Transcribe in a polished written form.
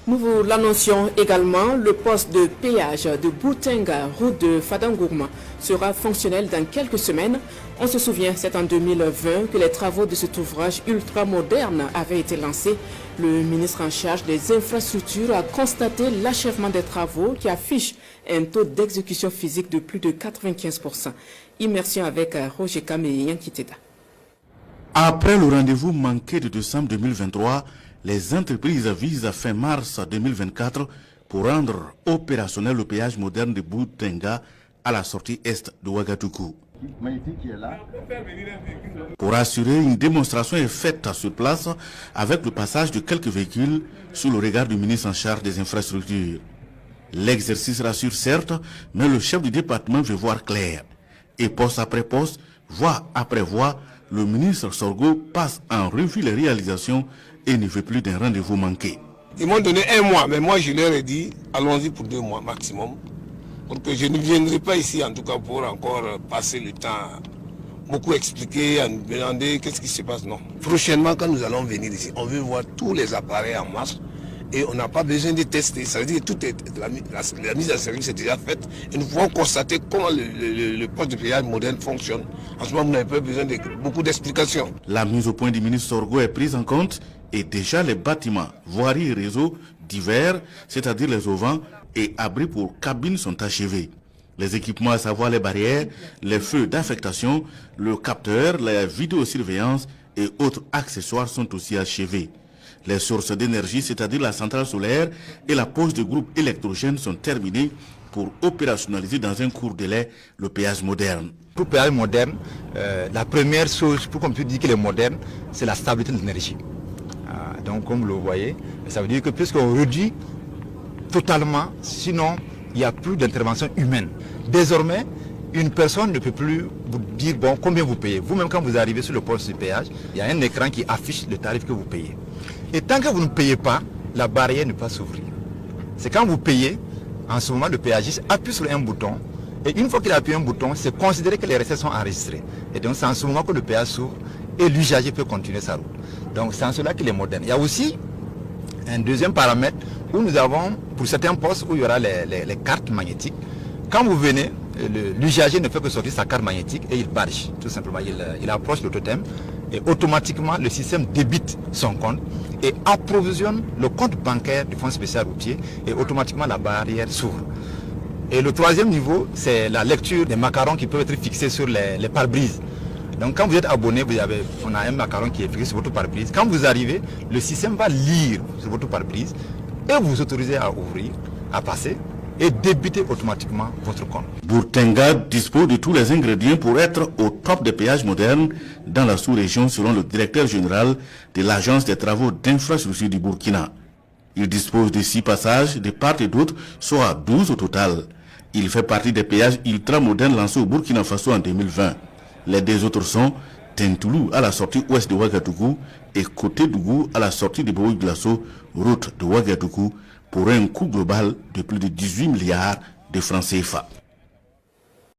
Nous vous l'annoncions également, le poste de péage de Boutenga, route de Fadangourma, sera fonctionnel dans quelques semaines. On se souvient, c'est en 2020 que les travaux de cet ouvrage ultramoderne avaient été lancés. Le ministre en charge des infrastructures a constaté l'achèvement des travaux qui affiche un taux d'exécution physique de plus de 95%. Immersion avec Roger Kame et Yankiteda. Après le rendez-vous manqué de décembre 2023, les entreprises visent à fin mars 2024 pour rendre opérationnel le péage moderne de Boutenga à la sortie est de Ouagadougou. Pour assurer, une démonstration est faite sur place avec le passage de quelques véhicules sous le regard du ministre en charge des infrastructures. L'exercice rassure certes, mais le chef du département veut voir clair. Et poste après poste, voie après voie, le ministre Sorgo passe en revue les réalisations et ne veut plus d'un rendez-vous manqué. Ils m'ont donné 1 mois, mais moi je leur ai dit, allons-y pour 2 mois maximum. Pour que je ne viendrai pas ici en tout cas pour encore passer le temps, beaucoup expliquer, à nous demander qu'est-ce qui se passe. Non. Prochainement, quand nous allons venir ici, on veut voir tous les appareils en masse et on n'a pas besoin de tester. Ça veut dire que la mise en service est déjà faite et nous pouvons constater comment le poste de péage moderne fonctionne. En ce moment, vous n'avez pas besoin de beaucoup d'explications. La mise au point du ministre Sorgo est prise en compte et déjà les bâtiments, voiries et réseaux divers, c'est-à-dire les auvents et abris pour cabines sont achevés. Les équipements, à savoir les barrières, les feux d'affectation, le capteur, la vidéosurveillance et autres accessoires sont aussi achevés. Les sources d'énergie, c'est-à-dire la centrale solaire et la pose de groupes électrogènes sont terminées pour opérationnaliser dans un court délai le péage moderne. Pour le péage moderne, la première chose pour qu'on puisse dire qu'il est moderne, c'est la stabilité de l'énergie. Donc comme vous le voyez, ça veut dire que puisqu'on réduit totalement, sinon il n'y a plus d'intervention humaine. Désormais, une personne ne peut plus vous dire bon, combien vous payez. Vous-même quand vous arrivez sur le poste de péage, il y a un écran qui affiche le tarif que vous payez. Et tant que vous ne payez pas, la barrière ne peut pas s'ouvrir. C'est quand vous payez, en ce moment le péagiste appuie sur un bouton et une fois qu'il a appuyé un bouton, c'est considéré que les recettes sont enregistrées. Et donc c'est en ce moment que le péage s'ouvre et l'usager peut continuer sa route. Donc c'est en cela qu'il est moderne. Il y a aussi un deuxième paramètre où nous avons, pour certains postes où il y aura les cartes magnétiques, quand vous venez, l'usager ne fait que sortir sa carte magnétique et il barge, tout simplement. Il approche le totem et automatiquement le système débite son compte et approvisionne le compte bancaire du fonds spécial routier et automatiquement la barrière s'ouvre. Et le troisième niveau, c'est la lecture des macarons qui peuvent être fixés sur les pare-brises. Donc quand vous êtes abonné, on a un macaron qui est fixé sur votre pare-brise. Quand vous arrivez, le système va lire sur votre pare-brise et vous autorisez à ouvrir, à passer et débiter automatiquement votre compte. Boutenga dispose de tous les ingrédients pour être au top des péages modernes dans la sous-région selon le directeur général de l'Agence des travaux d'infrastructure du Burkina. Il dispose de 6 passages de part et d'autre, soit 12 au total. Il fait partie des péages ultramodernes lancés au Burkina Faso en 2020. Les 2 autres sont Tintoulou à la sortie ouest de Ouagadougou et Côté Dougou à la sortie de Boï-Glasso, route de Ouagadougou, pour un coût global de plus de 18 milliards de francs CFA.